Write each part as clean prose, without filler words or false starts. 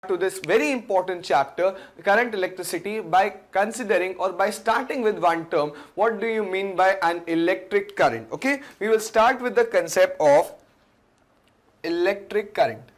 to this very important chapter, current electricity, by considering or by starting with one term. What do you mean by an electric current? Okay, we will start with the concept of electric current.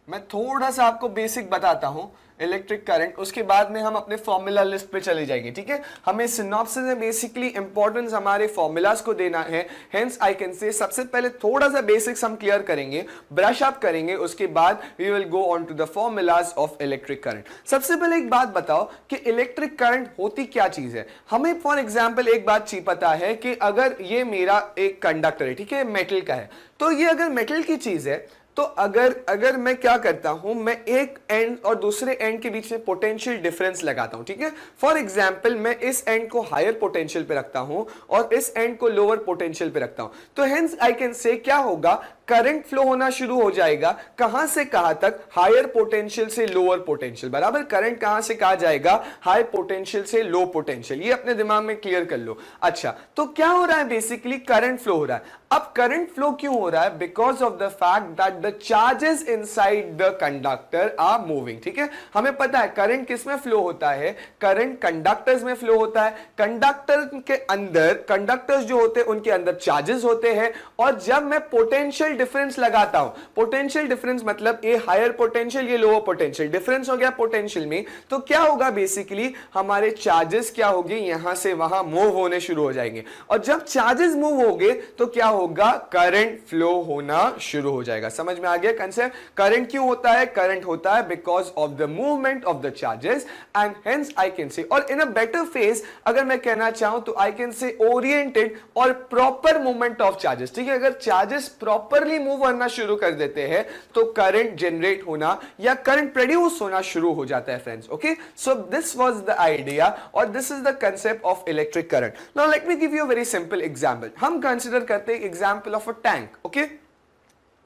मैं थोड़ा सा आपको basic बताता हूं electric current, उसके बाद में हम अपने फॉर्मूला लिस्ट पे चले जाएंगे, ठीक है। हमें सिनॉप्सिस में बेसिकली इंपॉर्टेंस हमारे फॉर्मूलाज को देना है, हेंस आई कैन से सबसे पहले थोड़ा सा बेसिक्स हम क्लियर करेंगे, ब्रश अप करेंगे, उसके बाद we will go on to the formulas of electric current. सबसे पहले एक बात बताओ कि इलेक्ट्रिक करंट होती क्या चीज है। हमें फॉर एग्जाम्पल एक बात पता है कि अगर ये मेरा एक कंडक्टर है, ठीक है, मेटल का है, तो ये अगर मेटल की चीज है तो अगर मैं क्या करता हूं, मैं एक एंड और दूसरे एंड के बीच में पोटेंशियल डिफरेंस लगाता हूं, ठीक है। फॉर एग्जांपल मैं इस एंड को हायर पोटेंशियल पे रखता हूं और इस एंड को लोअर पोटेंशियल पे रखता हूं, तो हेंस आई कैन से क्या होगा, करंट फ्लो होना शुरू हो जाएगा। कहां से कहां तक, हायर पोटेंशियल से लोअर पोटेंशियल, बराबर। करंट कहां से कहां जाएगा, हाई पोटेंशियल से लो पोटेंशियल। ये अपने दिमाग में क्लियर कर लो। अच्छा, तो क्या हो रहा है, बेसिकली करंट फ्लो हो रहा है। अब करंट फ्लो क्यों हो रहा है, because of the fact that the charges inside the conductor are moving, ठीक है। हमें पता है करंट किस में फ्लो होता है, करंट कंडक्टर्स में फ्लो होता है। कंडक्टर के अंदर, कंडक्टर्स जो होते हैं उनके अंदर चार्जेस होते हैं, और जब मैं पोटेंशियल डिफरेंस लगाता हूं, पोटेंशियल डिफरेंस मतलब ये हायर पोटेंशियल, ये लोअर पोटेंशियल, डिफरेंस हो गया पोटेंशियल में, तो क्या होगा, बेसिकली हमारे चार्जेस क्या होंगे, यहां से वहां मूव होने शुरू हो जाएंगे, और जब चार्जेस मूव होंगे तो क्या होगा, करंट फ्लो होना शुरू हो जाएगा। समझ में आ गया कंसेप्ट। करंट क्यों होता है, करंट होता है because of the movement of the charges, and hence I can से, और इन अ बेटर फेज अगर मैं कहना चाहूं तो आई कैन से ओरिएंटेड और प्रॉपर मूवमेंट ऑफ चार्जेस, ठीक है। अगर चार्जेस प्रॉपरली मूव करना शुरू कर देते हैं तो करंट जनरेट होना या करंट प्रोड्यूस होना शुरू हो जाता है friends. Okay, so this was the idea और this is the concept of electric current. Now let me give you a very simple example. हम कंसीडर करते हैं example of a tank. Okay,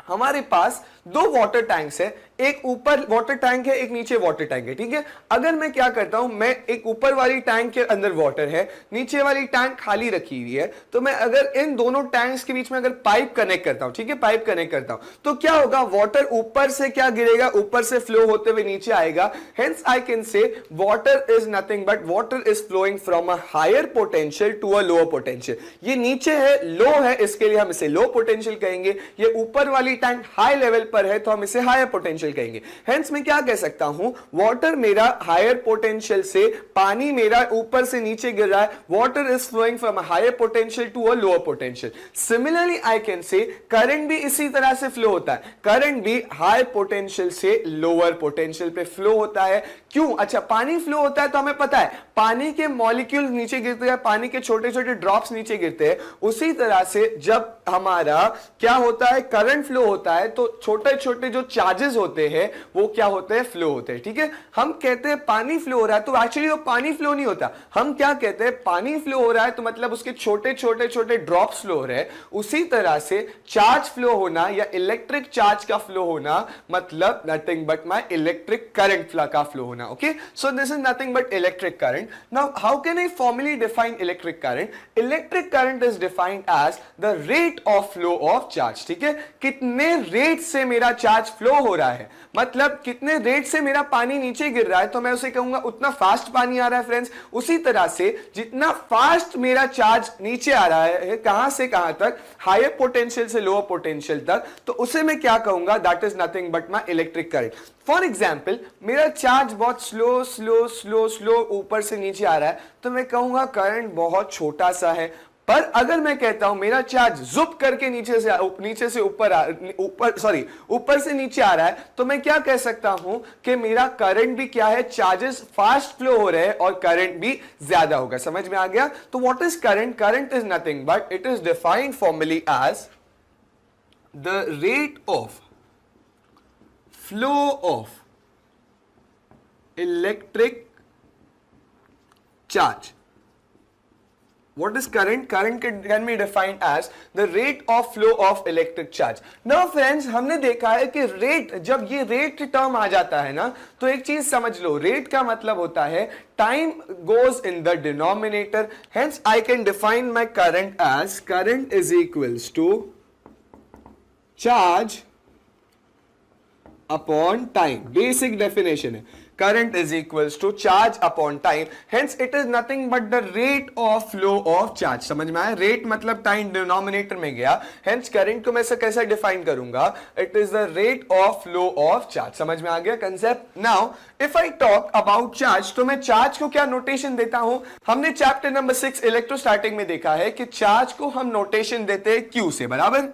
हमारे पास दो वाटर टैंक्स है, एक ऊपर वाटर टैंक है, एक नीचे वाटर टैंक है, ठीक है। अगर मैं क्या करता हूं, मैं एक ऊपर वाली टैंक के अंदर वाटर है, नीचे वाली टैंक खाली रखी हुई है, तो मैं अगर इन दोनों टैंक्स के बीच में अगर पाइप कनेक्ट करता हूं, ठीक है, पाइप कनेक्ट करता हूं, तो क्या होगा, वाटर ऊपर से क्या गिरेगा, ऊपर से फ्लो होते हुए नीचे आएगा। Hence I can say water is nothing but water is flowing from a higher potential to a lower potential. ये नीचे है, लो है, इसके लिए हम इसे लो पोटेंशियल कहेंगे। ये ऊपर वाली टैंक हाई लेवल पर है तो हम इसे हायर पोटेंशियल कहेंगे। हेंस मैं क्या कह सकता हूं, वाटर मेरा हायर पोटेंशियल से, पानी मेरा ऊपर से नीचे गिर रहा है, water is flowing from a higher potential to a lower potential. Similarly I can say current भी इसी तरह से फ्लो होता है, करंट भी हाई पोटेंशियल से लोअर पोटेंशियल पे फ्लो होता है। क्यों, अच्छा, पानी फ्लो होता है तो हमें पता है पानी के मॉलिक्यूल नीचे गिरते हैं, पानी के छोटे छोटे ड्रॉप्स नीचे गिरते हैं। उसी तरह से जब हमारा क्या होता है, करंट फ्लो होता है, तो छोटे छोटे जो चार्जेस होते हैं वो क्या होते हैं, फ्लो होते हैं, ठीक है। हम कहते हैं पानी फ्लो हो रहा है, तो एक्चुअली वो पानी फ्लो नहीं होता। हम क्या कहते हैं, पानी फ्लो हो रहा है तो मतलब उसके छोटे छोटे छोटे ड्रॉप्स फ्लो हो रहे हैं। उसी तरह से चार्ज फ्लो होना या इलेक्ट्रिक चार्ज का फ्लो होना मतलब nothing but my electric current का फ्लो होना। Okay, so this is nothing but electric current. Now how can I formally define electric current? Electric current is defined as the rate of flow of charge, ठीक है। कितने rate से मेरा charge flow हो रहा है, मतलब कितने रेट से मेरा पानी नीचे गिर रहा है, तो मैं उसे कहूंगा उतना फास्ट पानी आ रहा है फ्रेंड्स। उसी तरह से जितना फास्ट मेरा चार्ज नीचे आ रहा है, कहां से कहां तक, हायर पोटेंशियल से लोअर पोटेंशियल तक, तो उसे मैं क्या कहूंगा, that is nothing but my electric current. For example मेरा चार्ज बहुत स्लो स्लो स्लो स्लो ऊपर से नीचे आ रहा है, तो मैं कहूंगा करंट बहुत छोटा सा है। पर अगर मैं कहता हूं मेरा चार्ज जुप करके नीचे से ऊपर से नीचे आ रहा है, तो मैं क्या कह सकता हूं कि मेरा करंट भी क्या है, चार्जेस फास्ट फ्लो हो रहे हैं और करंट भी ज्यादा होगा। समझ में आ गया? तो what is current? Current is nothing but it is defined formally as the rate of flow of electric charge. What is current? Current can be defined as the rate of flow of electric charge. Now friends, हमने देखा है कि rate, जब ये rate term आ जाता है ना, तो एक चीज समझ लो, रेट का मतलब होता है time goes in the denominator. Hence I can define my current as current is equals to charge upon time, basic definition है. Current is equals to charge upon time. Hence, it is nothing but the rate of flow of charge. समझ में आया? Rate मतलब time denominator में गया. Hence, current को मैं ऐसे कैसे डिफाइन करूंगा? It is the rate of flow of charge. समझ में आ गया concept? Now, if I talk about charge, तो मैं चार्ज को क्या नोटेशन देता हूं? हमने चैप्टर नंबर 6 इलेक्ट्रोस्टैटिक में देखा है कि चार्ज को हम नोटेशन देते हैं Q से, बराबर?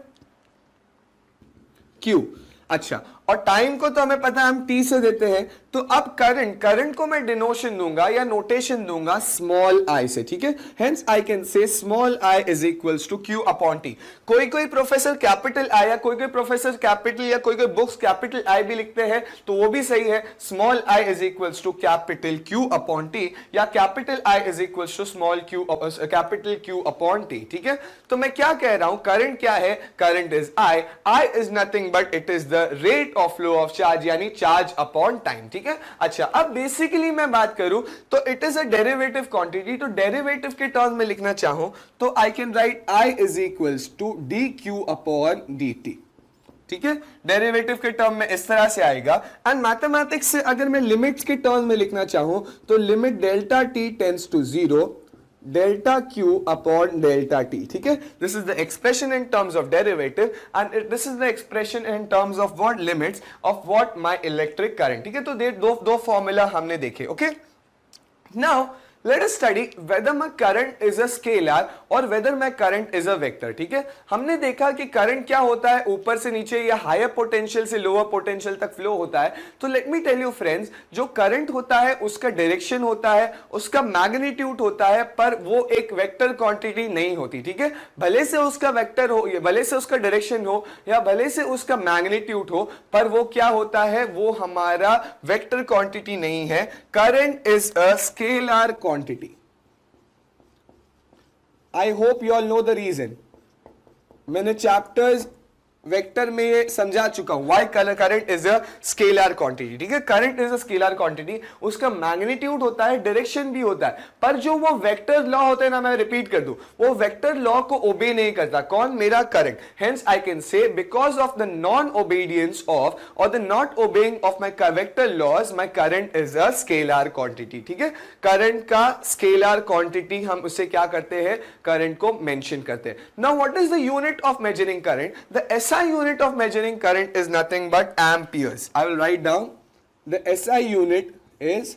Q. अच्छा, और टाइम को तो हमें पता है हम टी से देते हैं. तो अब करंट को मैं डिनोशन दूंगा या नोटेशन दूंगा स्मॉल आई से, ठीक है. Hence I can say small I is equals to q upon t. कोई प्रोफेसर कैपिटल आई या कोई प्रोफेसर कैपिटल या कोई बुक्स कैपिटल आई भी लिखते हैं, तो वो भी सही है. Small I is equals to capital Q upon T या capital I is equals to small Q capital Q upon T, ठीक है. तो मैं क्या कह रहा हूं, करंट क्या है? Current is i is nothing but it is the rate of flow of charge, यानी चार्ज अपॉन टाइम, ठीक है. अच्छा, अब बेसिकली मैं बात करूं तो it is a derivative quantity. तो डेरिवेटिव के टर्म में लिखना चाहूं तो I can write i is equals to d q upon d t, ठीक है. डेरिवेटिव के टर्म में इस तरह से आएगा. एंड मैथमेटिक्स से अगर मैं लिमिट्स के टर्म में लिखना चाहूं तो limit delta t tends to zero delta q upon delta t, ठीक है. This is the expression in terms of derivative and this is the expression in terms of what limits of what my electric current, ठीक है. तो दो formula हमने देखे. Okay, now let us study whether my current is a scalar और whether my current is a vector, ठीक है. हमने देखा कि करंट क्या होता है, ऊपर से नीचे या हायर पोटेंशियल से लोअर पोटेंशियल तक फ्लो होता है. तो let me tell you friends, जो करंट होता है उसका डायरेक्शन होता है, उसका मैग्नीट्यूड होता है, पर वो एक वेक्टर क्वांटिटी नहीं होती, ठीक है. भले से उसका वेक्टर हो, भले से उसका डायरेक्शन हो या भले से उसका मैग्नीट्यूड हो, पर वो क्या होता है, वो हमारा वेक्टर क्वांटिटी नहीं है. Current is a scalar quantity. I hope you all know the reason. मैंने चैप्टर्स वेक्टर में ये समझा चुका हूं. Why current is a scalar quantity, ठीक है. Current is a scalar quantity, उसका मैग्नीट्यूड होता है, डायरेक्शन भी होता है, पर जो वो वेक्टर लॉ होता है ना, मैं रिपीट कर दूं, वो वेक्टर लॉ को ओबे नहीं करता. कौन? मेरा current. Hence I can say because of the non obedience of or the not obeying of my vector laws, my current is a scalar quantity, ठीक है. करंट का स्केलर क्वांटिटी हम उसे क्या करते हैं, करंट को मेंशन करते हैं. Now what is the unit of measuring current? The SI unit of measuring current is nothing but amperes. I will write down the SI unit is